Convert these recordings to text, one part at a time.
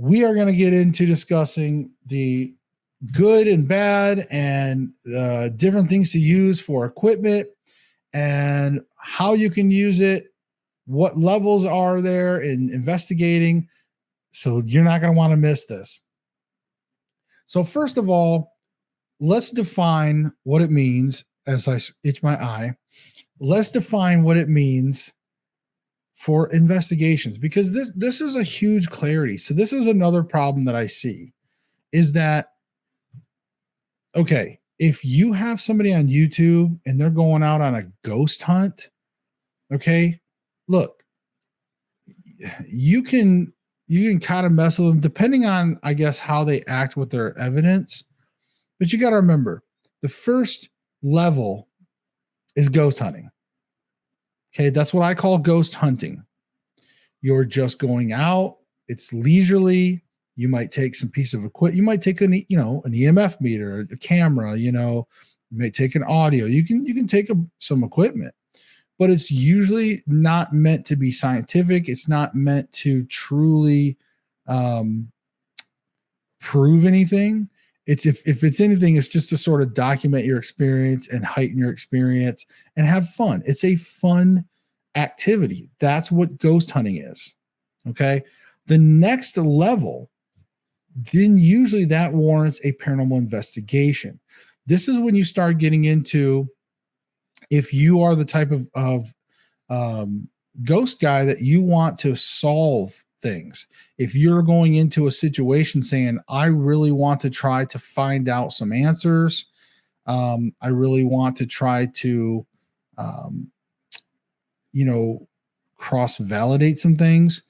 we are going to get into discussing the good and bad and different things to use for equipment and how you can use it, what levels are there in investigating. So you're not going to want to miss this. So first of all, let's define what it means. As I itch my eye, let's define what it means for investigations, because this is a huge clarity. So this is another problem that I see is that, okay, if you have somebody on YouTube and they're going out on a ghost hunt, okay, look, you can kind of mess with them depending on, I guess, how they act with their evidence. But you got to remember, the first level is ghost hunting. Okay, that's what I call ghost hunting. You're just going out. It's leisurely. You might take some piece of equipment. You might take an EMF meter, a camera. You may take an audio. You can take some equipment, but it's usually not meant to be scientific. It's not meant to truly prove anything. It's if it's anything, it's just to sort of document your experience and heighten your experience and have fun. It's a fun activity. That's what ghost hunting is. Okay. The next level, then usually that warrants a paranormal investigation. This is when you start getting into, if you are the type of ghost guy that you want to solve things. If you're going into a situation saying, I really want to try to find out some answers. I really want to try to, cross-validate some things,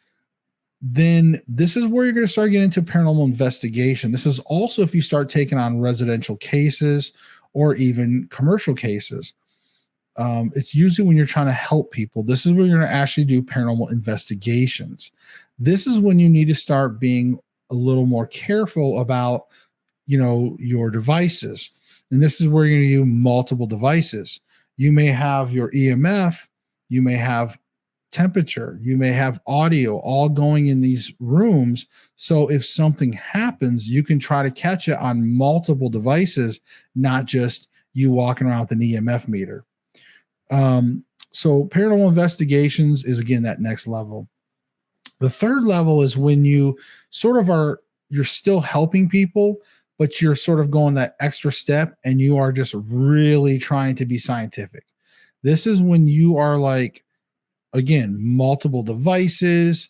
then this is where you're going to start getting into paranormal investigation. This is also if you start taking on residential cases or even commercial cases. It's usually when you're trying to help people. This is where you're going to actually do paranormal investigations. This is when you need to start being a little more careful about, your devices. And this is where you're going to use multiple devices. You may have your EMF, you may have temperature, you may have audio all going in these rooms. So if something happens, you can try to catch it on multiple devices, not just you walking around with an EMF meter. So paranormal investigations is, again, that next level. The third level is when you sort of you're still helping people, but you're sort of going that extra step and you are just really trying to be scientific. This is when you are like, again, multiple devices,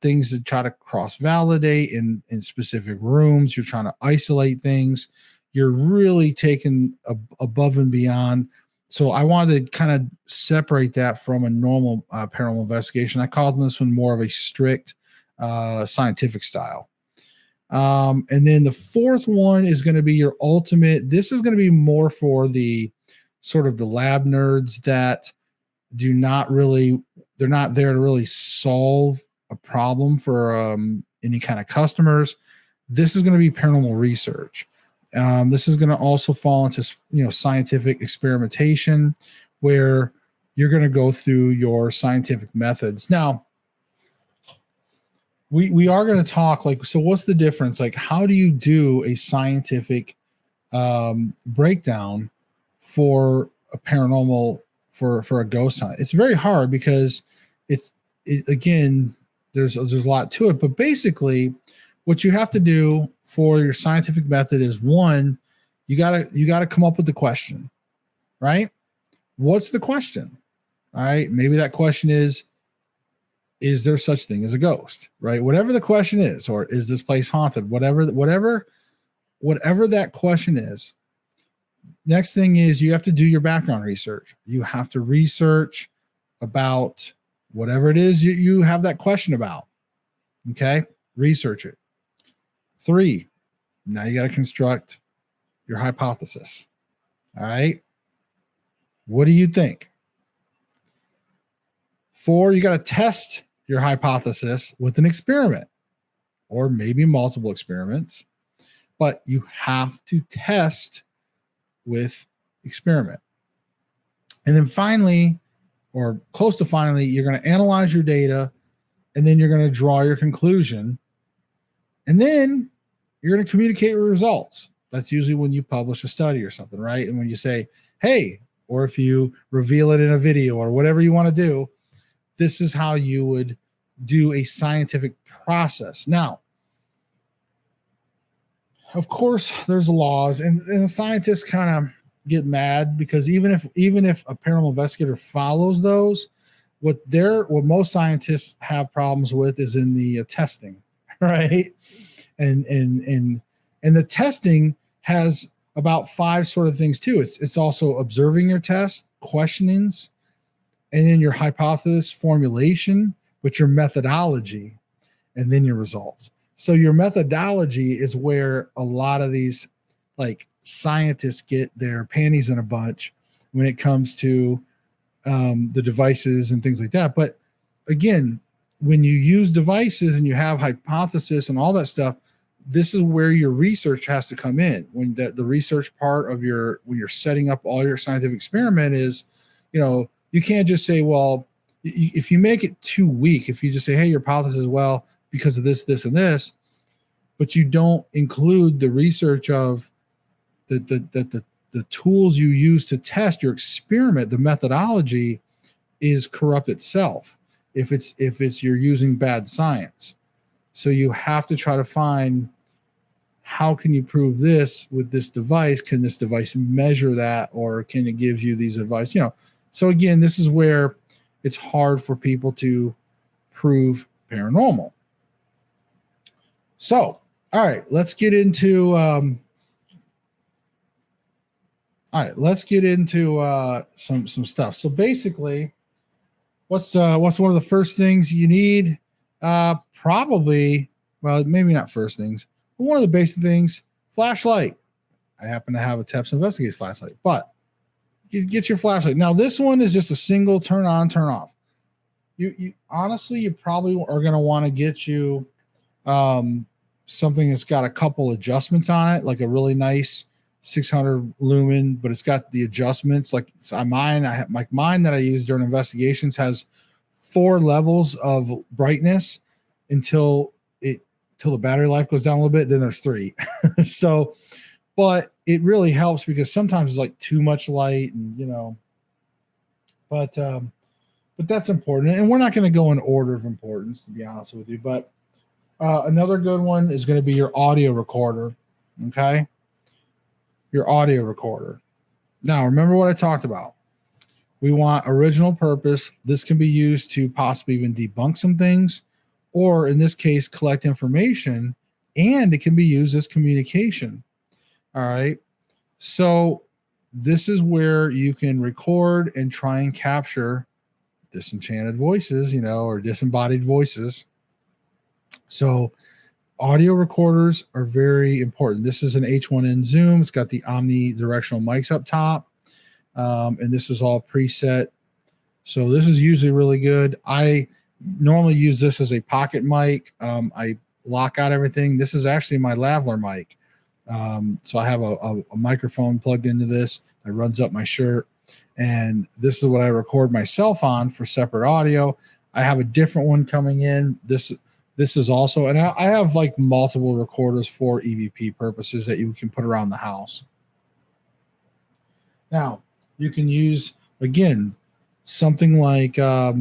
things to try to cross-validate in specific rooms. You're trying to isolate things. You're really taking above and beyond. So I wanted to kind of separate that from a normal paranormal investigation. I called this one more of a strict scientific style. And then the fourth one is going to be your ultimate. This is going to be more for the sort of the lab nerds that they're not there to really solve a problem for any kind of customers. This is going to be paranormal research. This is going to also fall into, scientific experimentation, where you're going to go through your scientific methods. Now, we are going to talk so what's the difference? Like, how do you do a scientific breakdown for a paranormal, for a ghost hunt? It's very hard because again, there's a lot to it, but basically what you have to do for your scientific method is, one, you gotta come up with the question, right? What's the question? All right. Maybe that question is there such thing as a ghost, right? Whatever the question is, or is this place haunted? Whatever that question is. Next thing is you have to do your background research. You have to research about whatever it is you have that question about. Okay. Research it. 3, now you got to construct your hypothesis. All right. What do you think? 4, you got to test your hypothesis with an experiment, or maybe multiple experiments, but you have to test with experiment. And then finally, or close to finally, you're going to analyze your data, and then you're going to draw your conclusion And then you're going to communicate your results. That's usually when you publish a study or something, right? And when you say, hey, or if you reveal it in a video or whatever you want to do, this is how you would do a scientific process. Now, of course, there's laws, and the scientists kind of get mad because even if a paranormal investigator follows those, what most scientists have problems with is in the testing, right? And the testing has about five sort of things too. It's also observing your test, questionings, and then your hypothesis formulation, but your methodology, and then your results. So your methodology is where a lot of these like scientists get their panties in a bunch when it comes to the devices and things like that. But again, when you use devices and you have hypothesis and all that stuff, this is where your research has to come in. When the research part of when you're setting up all your scientific experiment is, you can't just say, well, if you make it too weak, if you just say, hey, your hypothesis, well, because of this, this, and this, but you don't include the research of the tools you use to test your experiment, the methodology is corrupt itself if it's you're using bad science. So you have to try to find, how can you prove this with this device? Can this device measure that, or can it give you these advice? So again, this is where it's hard for people to prove paranormal. So, all right, let's get into some stuff. So basically, what's one of the first things you need? Probably, well, maybe not first things, but one of the basic things: flashlight. I happen to have a TEPS Investigates flashlight, but you get your flashlight. Now, this one is just a single turn on, turn off. You honestly, you probably are going to want to get you something that's got a couple adjustments on it, like a really nice 600 lumen, but it's got the adjustments. Like mine that I use during investigations has 4 levels of brightness until the battery life goes down a little bit. Then there's 3. So, but it really helps because sometimes it's like too much light, and but that's important. And we're not going to go in order of importance, to be honest with you. But another good one is going to be your audio recorder. Okay. Your audio recorder. Now, remember what I talked about. We want original purpose. This can be used to possibly even debunk some things, or in this case, collect information, and it can be used as communication. All right. So this is where you can record and try and capture disenchanted voices, or disembodied voices. So audio recorders are very important. This is an H1N Zoom. It's got the omnidirectional mics up top. And this is all preset. So this is usually really good. I normally use this as a pocket mic. I lock out everything. This is actually my lavalier mic. So I have a microphone plugged into this that runs up my shirt. And this is what I record myself on for separate audio. I have a different one coming in. This is also, and I have like multiple recorders for EVP purposes that you can put around the house. Now, you can use, again, something like a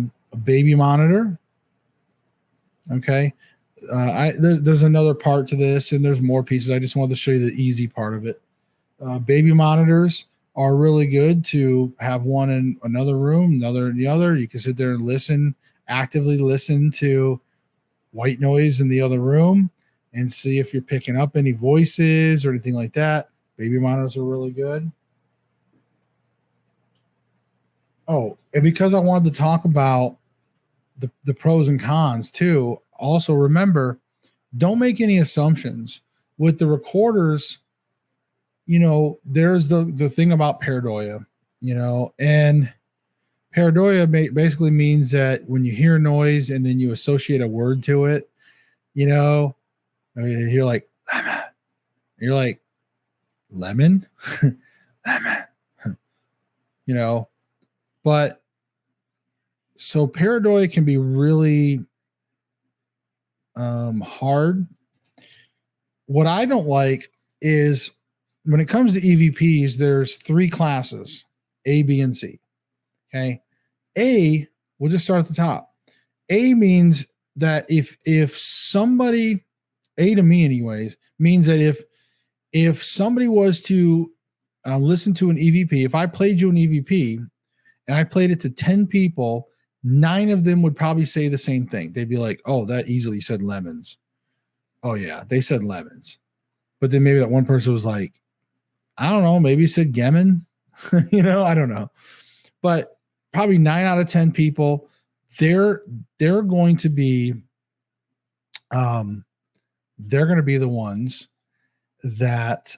baby monitor. Okay. There's another part to this, and there's more pieces. I just wanted to show you the easy part of it. Baby monitors are really good to have one in another room, another in the other. You can sit there and actively listen to white noise in the other room and see if you're picking up any voices or anything like that. Baby monitors are really good. Oh, and because I wanted to talk about the pros and cons too, also remember, don't make any assumptions with the recorders. There's the thing about pareidoia, and pareidoia basically means that when you hear noise and then you associate a word to it, you're like, lemon. You're like, lemon, lemon, but so pareidoia can be really hard what I don't like is when it comes to EVPs, there's 3 classes, A, B, and C. Okay. A, we'll just start at the top. A means that if somebody, A to me anyways, means that if somebody was to listen to an EVP, if I played you an EVP and I played it to 10 people, 9 of them would probably say the same thing. They'd be like, oh, that easily said lemons. Oh yeah, they said lemons. But then maybe that one person was like, I don't know, maybe said Gemin. I don't know. But probably 9 out of 10 people, they're going to be the ones that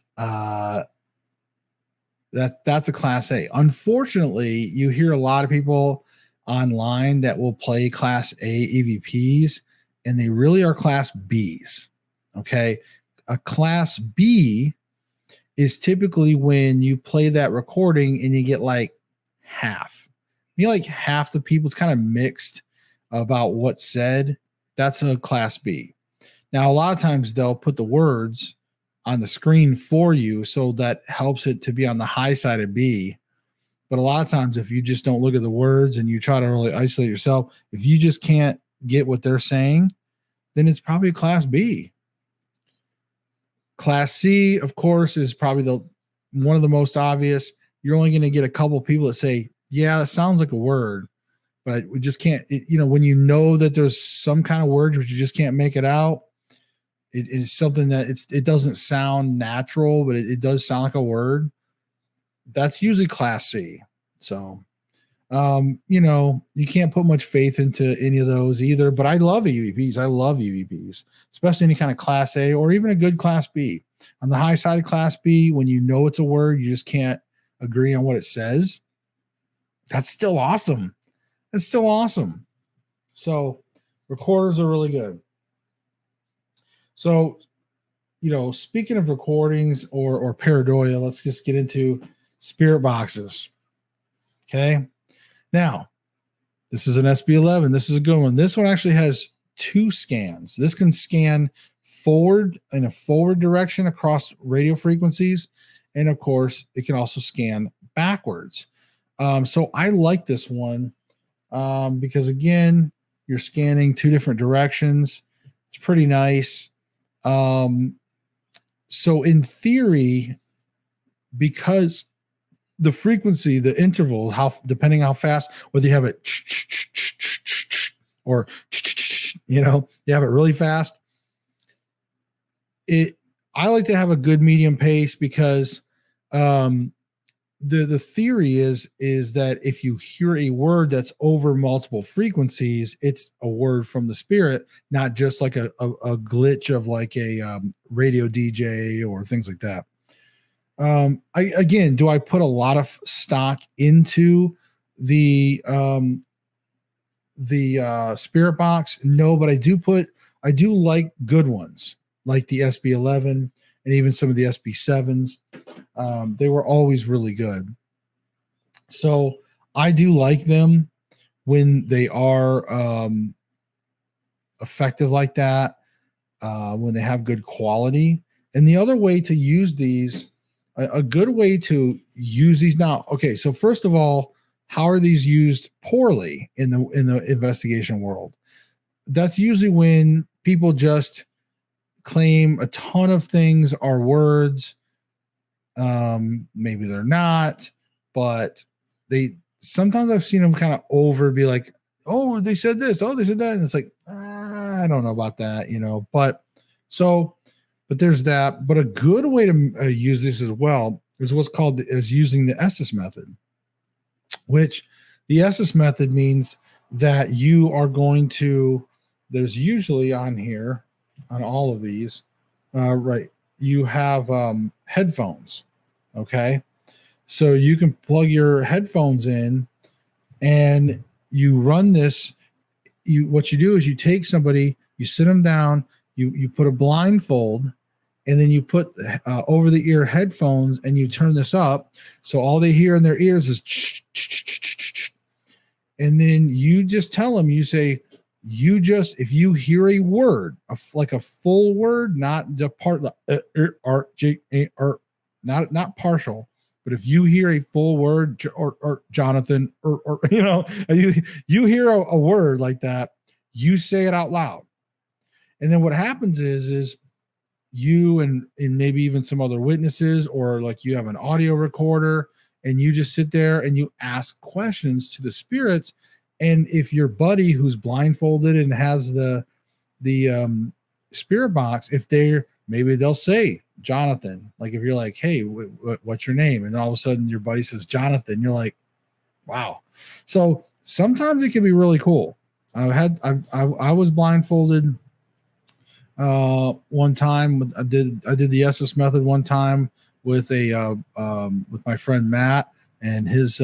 that's a class A. Unfortunately, you hear a lot of people online that will play class A EVPs, and they really are class Bs. Okay. A class B is typically when you play that recording and you get like half. You know, like half the people, it's kind of mixed about what's said. That's a class B. Now, a lot of times they'll put the words on the screen for you, so that helps it to be on the high side of B. But a lot of times, if you just don't look at the words and you try to really isolate yourself, if you just can't get what they're saying, then it's probably a class B. Class C, of course, is probably one of the most obvious. You're only going to get a couple of people that say, yeah, it sounds like a word, but we just can't, when you know that there's some kind of words which you just can't make it out, it is something that it doesn't sound natural, but it does sound like a word. That's usually class C. So, you can't put much faith into any of those either, but I love EVPs. I love EVPs, especially any kind of class A or even a good class B. On the high side of class B, when you know it's a word, you just can't agree on what it says. That's still awesome. That's still awesome. So recorders are really good. So, speaking of recordings or pareidolia, let's just get into spirit boxes. Okay. Now, this is an SB11. This is a good one. This one actually has 2 scans. This can scan forward in a forward direction across radio frequencies. And of course, it can also scan backwards. So I like this one because, again, you're scanning 2 different directions. It's pretty nice. So in theory, because the frequency, the interval, depending how fast, whether you have it or you have it really fast. I like to have a good medium pace because the theory is that if you hear a word that's over multiple frequencies, it's a word from the spirit, not just like a glitch of like a radio DJ or things like that. Do I put a lot of stock into the spirit box? No, but I do like good ones like the SB11 and even some of the SB7s. They were always really good. So I do like them when they are effective like that, when they have good quality. And the other way to use these, a good way to use these now. Okay, so first of all, how are these used poorly in the investigation world? That's usually when people just claim a ton of things are words. Maybe they're not, but sometimes I've seen them kind of be like, oh, they said this, oh, they said that, and it's like, I don't know about that, but there's that. But a good way to use this as well is what's called using the Estes method, which the Estes method means that you are going to, there's usually on here, on all of these, right, you have headphones, okay? So you can plug your headphones in and you run this. What you do is you take somebody, you sit them down, you put a blindfold, and then you put over the ear headphones and you turn this up. So all they hear in their ears is, and then you just tell them, you say, if you hear a word, like a full word, not the part, not partial, but if you hear a full word, or Jonathan, or you hear a word like that, you say it out loud. And then what happens is you and maybe even some other witnesses, or like you have an audio recorder, and you just sit there and you ask questions to the spirits. And if your buddy who's blindfolded and has the spirit box, if maybe they'll say Jonathan, like if you're like, hey, what's your name? And then all of a sudden your buddy says Jonathan, you're like, wow. So sometimes it can be really cool. I was blindfolded one time. I did the SS method one time with with my friend Matt and his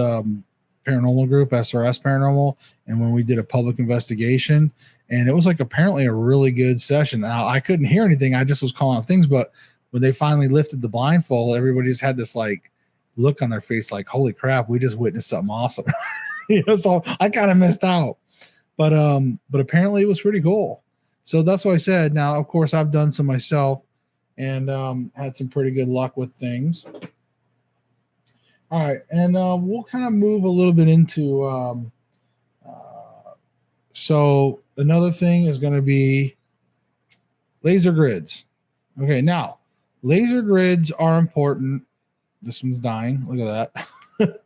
paranormal group, SRS Paranormal, and when we did a public investigation, and it was like apparently a really good session. Now I couldn't hear anything, I just was calling out things, but when they finally lifted the blindfold, everybody just had this like look on their face like, holy crap, we just witnessed something awesome. So I kind of missed out, but apparently it was pretty cool. So that's what I said. Now, of course, I've done some myself and had some pretty good luck with things. All right, and we'll kind of move a little bit into so another thing is going to be laser grids. Okay, now laser grids are important. This one's dying. Look at that. But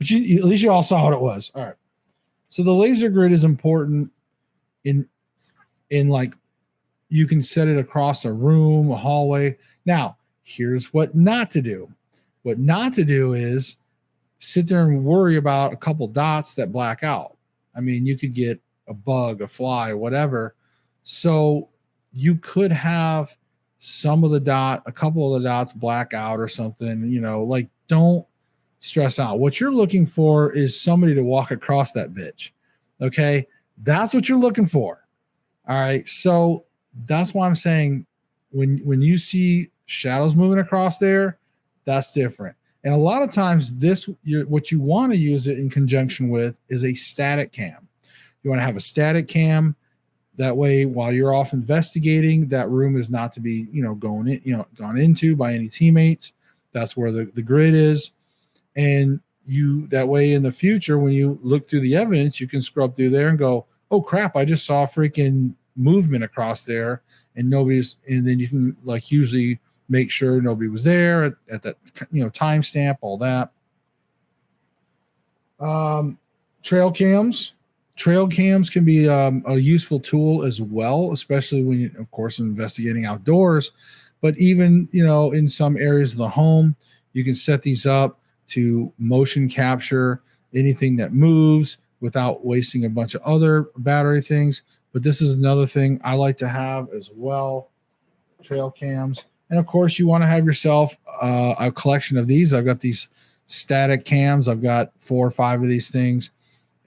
at least you all saw what it was. All right. So the laser grid is important in like you can set it across a room, a hallway. Now, here's what not to do. What not to do is sit there and worry about a couple dots that black out. I mean, you could get a bug, a fly, whatever. So you could have a couple of the dots black out or something, like don't stress out. What you're looking for is somebody to walk across that bitch. Okay. That's what you're looking for. All right. So that's why I'm saying when you see shadows moving across there, that's different. And a lot of times what you want to use it in conjunction with is a static cam. You want to have a static cam. That way, while you're off investigating, that room is not to be, gone into by any teammates. That's where the grid is. And that way in the future, when you look through the evidence, you can scrub through there and go, oh crap, I just saw freaking movement across there and then you can like usually make sure nobody was there at that, timestamp, all that. Trail cams can be a useful tool as well, especially when you, of course, investigating outdoors, but even, in some areas of the home, you can set these up to motion capture anything that moves without wasting a bunch of other battery things. But this is another thing I like to have as well, trail cams. And of course, you want to have yourself a collection of these. I've got these static cams. I've got 4 or 5 of these things.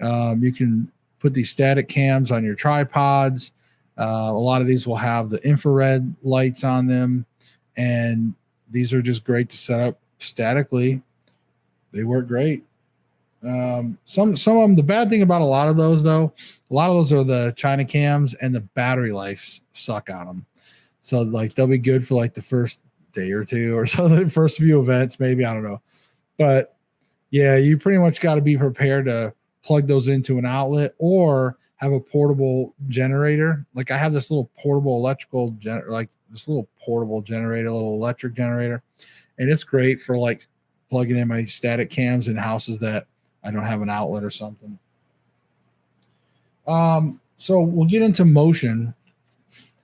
You can put these static cams on your tripods. A lot of these will have the infrared lights on them. And these are just great to set up statically. They work great. Some of them, the bad thing about a lot of those though, a lot of those are the China cams and the battery life suck on them. So like they'll be good for like the first day or two or so, the first few events, maybe, I don't know. But yeah, you pretty much got to be prepared to plug those into an outlet or have a portable generator. Like I have this little portable generator, little electric generator. And it's great for like plugging in my static cams in houses that I don't have an outlet or something. So we'll get into motion.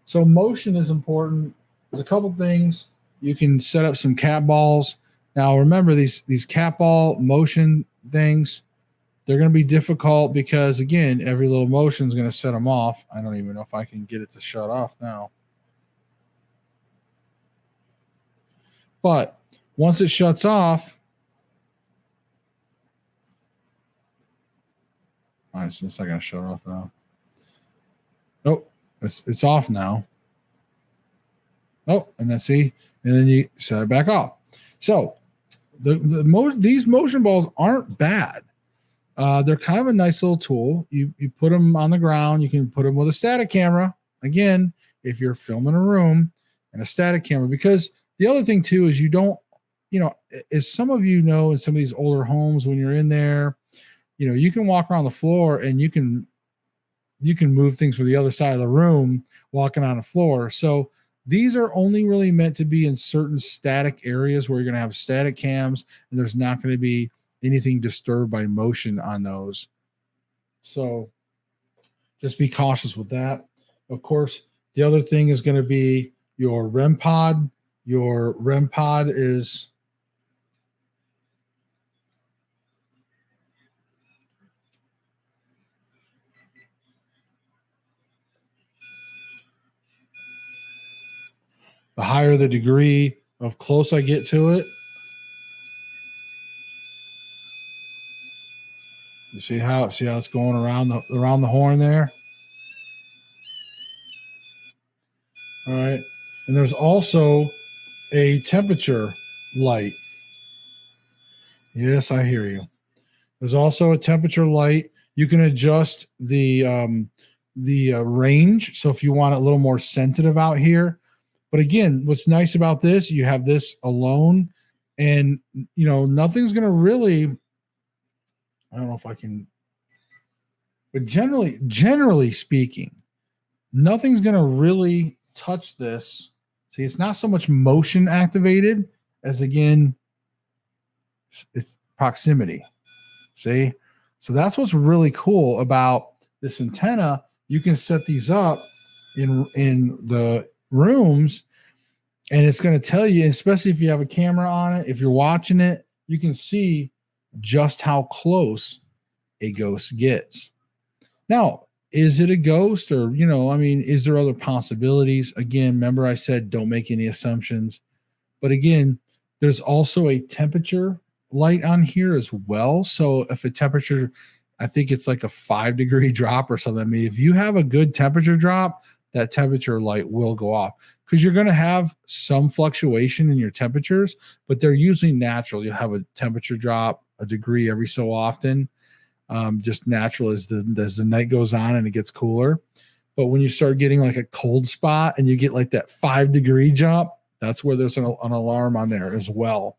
So motion is important. There's a couple things. You can set up some cat balls. Now remember these cat ball motion things, they're going to be difficult because again, every little motion is going to set them off. I don't even know if I can get it to shut off now. But once it shuts off, all right, so it's not going to shut off now. Nope, it's off now. Oh, and then see, and then you set it back off. So these motion balls aren't bad. They're kind of a nice little tool. You put them on the ground. You can put them with a static camera. Again, if you're filming a room and a static camera, because the other thing too is you don't, as some of you know, in some of these older homes, when you're in there, you can walk around the floor and you can move things from the other side of the room walking on the floor. So these are only really meant to be in certain static areas where you're going to have static cams and there's not going to be anything disturbed by motion on those. So just be cautious with that. Of course, the other thing is going to be your REM pod. Your REM pod is the higher the degree of close I get to it. You see how it's going around the horn there? All right. And there's also a temperature light. Yes, I hear you. There's also a temperature light. You can adjust the range. So if you want it a little more sensitive out here, but again, what's nice about this, you have this alone, and nothing's going to really. I don't know if I can, but generally speaking, nothing's going to really touch this. See, it's not so much motion activated as, again, it's proximity. See? So that's what's really cool about this antenna. You can set these up in the rooms, and it's going to tell you, especially if you have a camera on it, if you're watching it, you can see just how close a ghost gets. Now, is it a ghost, or, is there other possibilities? Again, remember I said don't make any assumptions. But again, there's also a temperature light on here as well. So if a temperature, I think it's like a 5-degree drop or something. I mean, if you have a good temperature drop, that temperature light will go off, because you're going to have some fluctuation in your temperatures, but they're usually natural. You'll have a temperature drop a degree every so often. Just natural as the night goes on and it gets cooler. But when you start getting like a cold spot and you get like that 5-degree jump, that's where there's an alarm on there as well.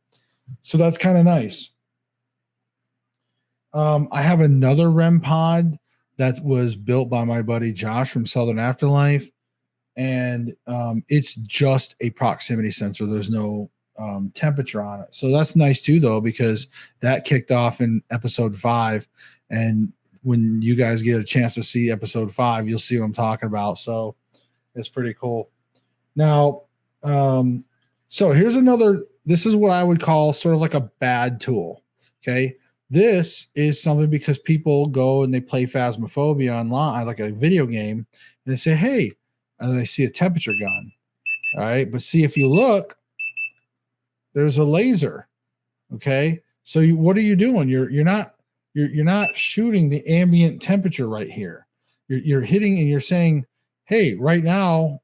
So that's kind of nice. I have another REM pod that was built by my buddy Josh from Southern Afterlife, and it's just a proximity sensor. There's no temperature on it. So that's nice too, though, because that kicked off in episode 5. And when you guys get a chance to see episode 5, you'll see what I'm talking about. So it's pretty cool. Now, so here's another, this is what I would call sort of like a bad tool. Okay. This is something because people go and they play Phasmophobia online, like a video game, and they say, hey, and they see a temperature gun. All right. But see, if you look, there's a laser. Okay. So what are you doing? You're not shooting the ambient temperature right here. You're hitting and you're saying, hey, right now,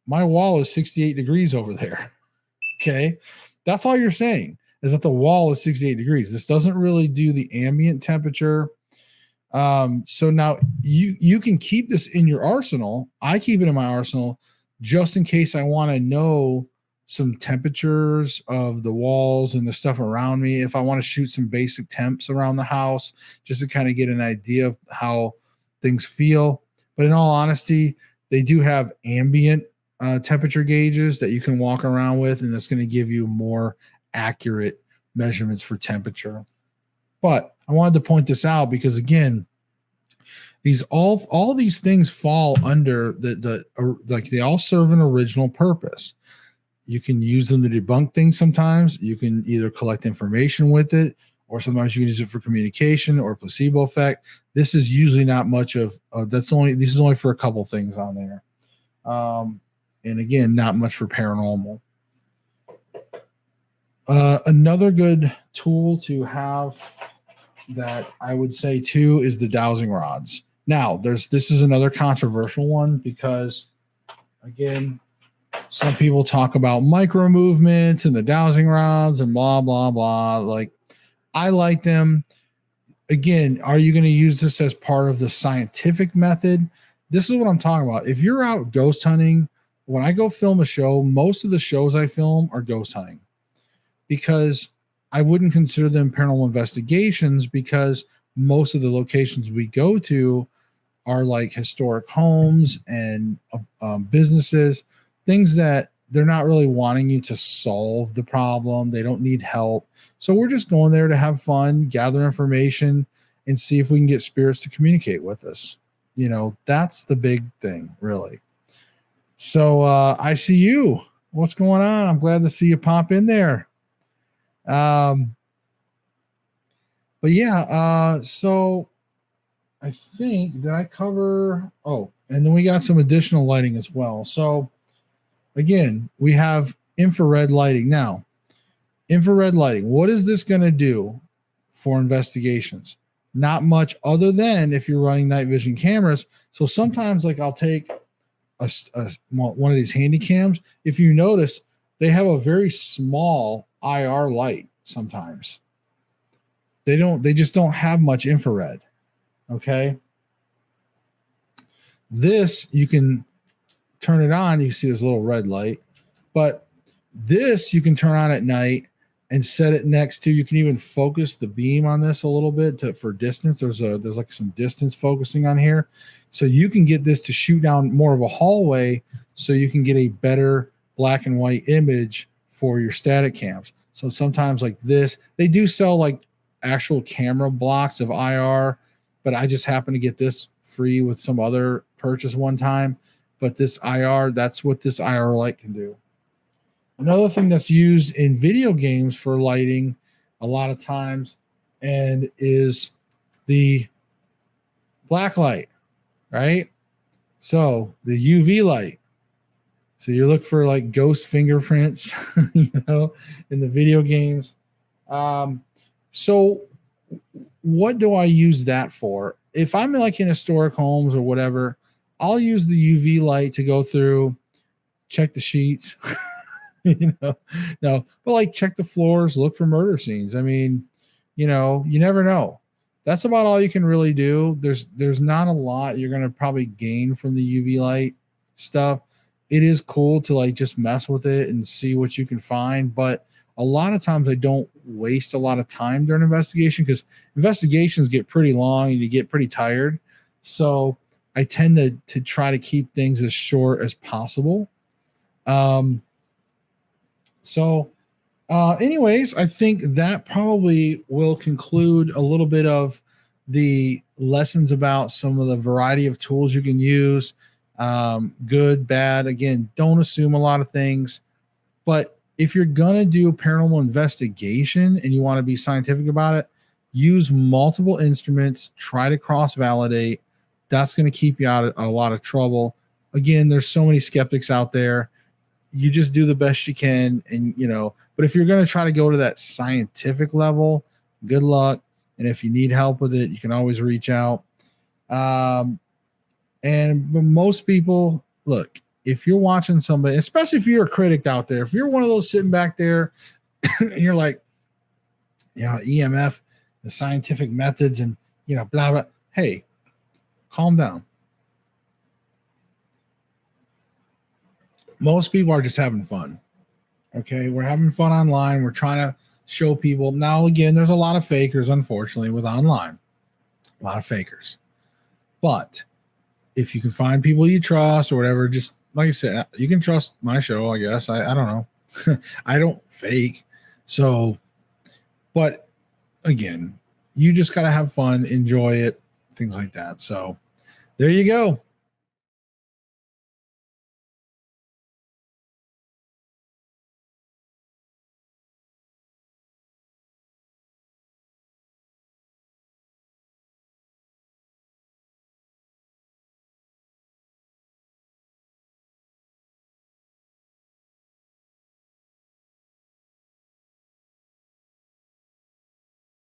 my wall is 68 degrees over there. Okay. That's all you're saying, is that the wall is 68 degrees. This doesn't really do the ambient temperature. So now you can keep this in your arsenal. I keep it in my arsenal just in case I want to know some temperatures of the walls and the stuff around me. If I want to shoot some basic temps around the house, just to kind of get an idea of how things feel. But in all honesty, they do have ambient temperature gauges that you can walk around with, and that's going to give you more accurate measurements for temperature. But I wanted to point this out because, again, these all these things fall under like they all serve an original purpose. You can use them to debunk things sometimes. You can either collect information with it, or sometimes you can use it for communication or placebo effect. This is usually not much of this is only for a couple things on there. And again, not much for paranormal. Another good tool to have that I would say too is the dowsing rods. Now, this is another controversial one because, again, some people talk about micro movements and the dowsing rods and blah, blah, blah. Like, I like them. again, are you going to use this as part of the scientific method? This is what I'm talking about. If you're out ghost hunting, when I go film a show, most of the shows I film are ghost hunting because I wouldn't consider them paranormal investigations because most of the locations we go to are like historic homes and businesses, things that they're not really wanting you to solve the problem. They don't need help. So we're just going there to have fun, gather information, and see if we can get spirits to communicate with us. You know, that's the big thing, really. So I see you. What's going on? I'm glad to see you pop in there. But yeah, so I think did I cover? Oh, and then we got some additional lighting as well. So again, we have infrared lighting. Now, infrared lighting, what is this going to do for investigations? Not much other than if you're running night vision cameras. So sometimes, like I'll take one of these handy cams. If you notice, they have a very small IR light sometimes. They just don't have much infrared. Okay. This, you can turn it on. You see there's a little red light, but this you can turn on at night and set it next to, you can even focus the beam on this a little bit for distance. There's like some distance focusing on here. So you can get this to shoot down more of a hallway so you can get a better black and white image for your static cams. So sometimes like this, they do sell like actual camera blocks of IR, but I just happen to get this free with some other purchase one time. But this IR, that's what this IR light can do. Another thing that's used in video games for lighting a lot of times and is the black light, right? So the UV light. So you look for like ghost fingerprints, you know, in the video games. So what do I use that for? If I'm like in historic homes or whatever, I'll use the UV light to go through, check the sheets, you know, no, but like check the floors, look for murder scenes. I mean, you know, you never know. That's about all you can really do. There's not a lot you're going to probably gain from the UV light stuff. It is cool to like just mess with it and see what you can find, but a lot of times I don't waste a lot of time during investigation because investigations get pretty long and you get pretty tired. So I tend to try to keep things as short as possible. Anyways, I think that probably will conclude a little bit of the lessons about some of the variety of tools you can use. Good, bad. Again, don't assume a lot of things. But if you're going to do paranormal investigation and you want to be scientific about it, use multiple instruments, try to cross-validate. That's going to keep you out of a lot of trouble. Again, there's so many skeptics out there. You just do the best you can, and you know, but if you're going to try to go to that scientific level, good luck. And if you need help with it, you can always reach out. But most people, look, if you're watching somebody, especially if you're a critic out there, if you're one of those sitting back there and you're like, you know, EMF, the scientific methods, and you know, blah blah. Hey, calm down. Most people are just having fun. Okay, we're having fun online. We're trying to show people. Now, again, there's a lot of fakers, unfortunately, with online. A lot of fakers. But if you can find people you trust or whatever, just like I said, you can trust my show, I guess. I don't know. I don't fake. So, but again, you just got to have fun, enjoy it, things like that. So there you go.